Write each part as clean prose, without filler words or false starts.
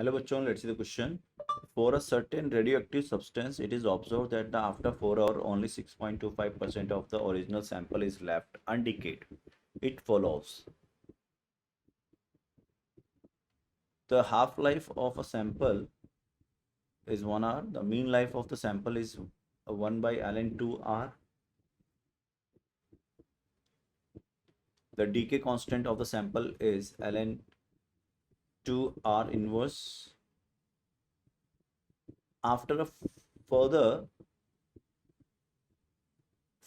Hello bachon, let's see the question. For a certain radioactive substance, it is observed that after 4 hours, only 6.25% of the original sample is left undecayed. It follows. The half-life of a sample is 1 hour. The mean life of the sample is 1 by ln 2r. The decay constant of the sample is ln 2r inverse. After a further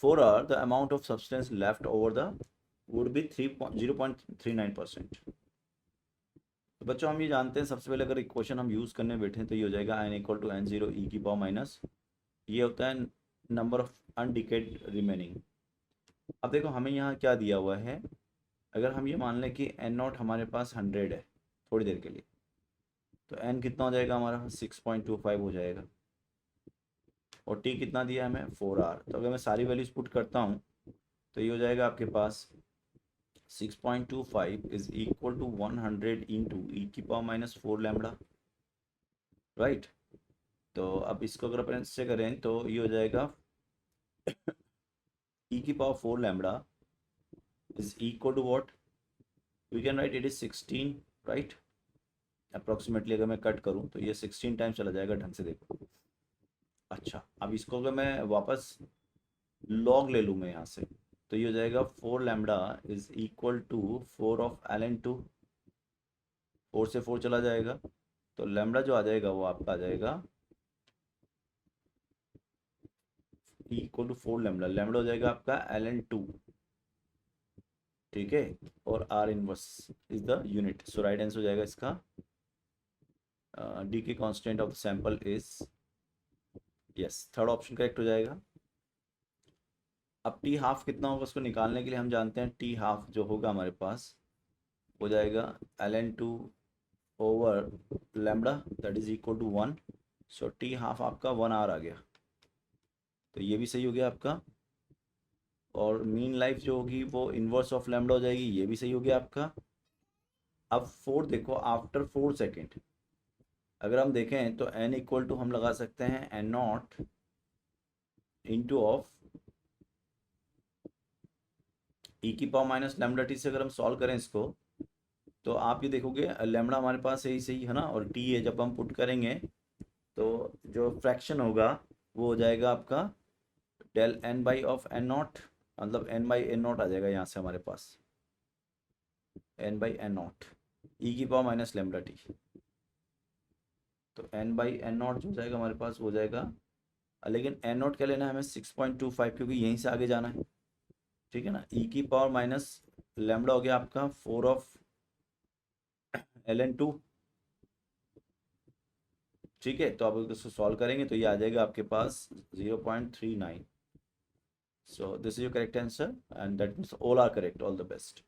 4 hours, the amount of substance left over the would be 0.39%. तो बच्चों हम ये जानते हैं, सबसे पहले अगर equation हम यूज़ करने बैठे तो ये हो जाएगा n equal to n0 e की पावर माइनस, ये होता है नंबर ऑफ अनडिकेड रिमेनिंग। अब देखो हमें यहाँ क्या दिया हुआ है, अगर हम ये मान लें कि n0 हमारे पास 100 है थोड़ी देर के लिए, तो n कितना हो जाएगा हमारा 6.25 हो जाएगा, और t कितना दिया है हमें 4 आर। तो अगर मैं सारी वैल्यूज पुट करता हूँ तो ये हो जाएगा आपके पास 6.25 इज इक्वल टू 100 इंटू ई की पावर माइनस 4 लैम्बडा, राइट। तो अब इसको अगर अपन से करें तो ये हो जाएगा ई की power 4 lambda is equal to what, we can write it is 16, right. Approximately अगर मैं कट करूँ तो ये 16 टाइम चला जाएगा, ढंग से देखो। अच्छा, अब इसको अगर मैं वापस लॉग ले लूँ मैं यहाँ से, तो ये हो जाएगा 4 lambda is equal to 4 of ln 2, 4 से 4 चला जाएगा, तो लैम्बडा जो आ जाएगा वो आपका आ जाएगा इक्वल टू 4 लैम्बडा, लैम्बडा हो जाएगा आपका ln 2, ठीक है। और r inverse is the unit, so right answer हो जाएगा इसका डी के constant of the sample is, yes, third option correct हो जाएगा। अब टी हाफ कितना होगा उसको निकालने के लिए हम जानते हैं टी हाफ जो होगा हमारे पास हो जाएगा ln 2 over lambda that is equal to 1, so T half आपका 1 आवर आ गया, तो ये भी सही हो गया आपका। और मीन लाइफ जो होगी वो इन्वर्स ऑफ लैम्बडा हो जाएगी, ये भी सही हो गया आपका। अब 4 देखो, आफ्टर 4 सेकेंड अगर हम देखें तो n इक्वल टू हम लगा सकते हैं n0 इंटू ऑफ ई की पावर माइनस लैम्बडा टी से अगर हम सॉल्व करें इसको तो आप ये देखोगे लैम्बडा हमारे पास सही सही है ना, और टी है, जब हम पुट करेंगे तो जो फ्रैक्शन होगा वो हो जाएगा आपका del N by of N naught, मतलब एन बाई एन नॉट आ जाएगा यहाँ से हमारे पास, N by N naught e की पावर माइनस लैम्बडा टी, तो एन बाई एन नॉट जो हो जाएगा हमारे पास वो हो जाएगा, लेकिन एन नॉट क्या लेना है हमें 6.25 क्योंकि यहीं से आगे जाना है, ठीक है ना। ई की पावर माइनस लैम्बडा हो गया आपका 4 ऑफ ln 2, ठीक है। तो आप इसको सॉल्व करेंगे तो ये आ जाएगा आपके पास 0.39, so this is your correct answer and that means all are correct, all the best।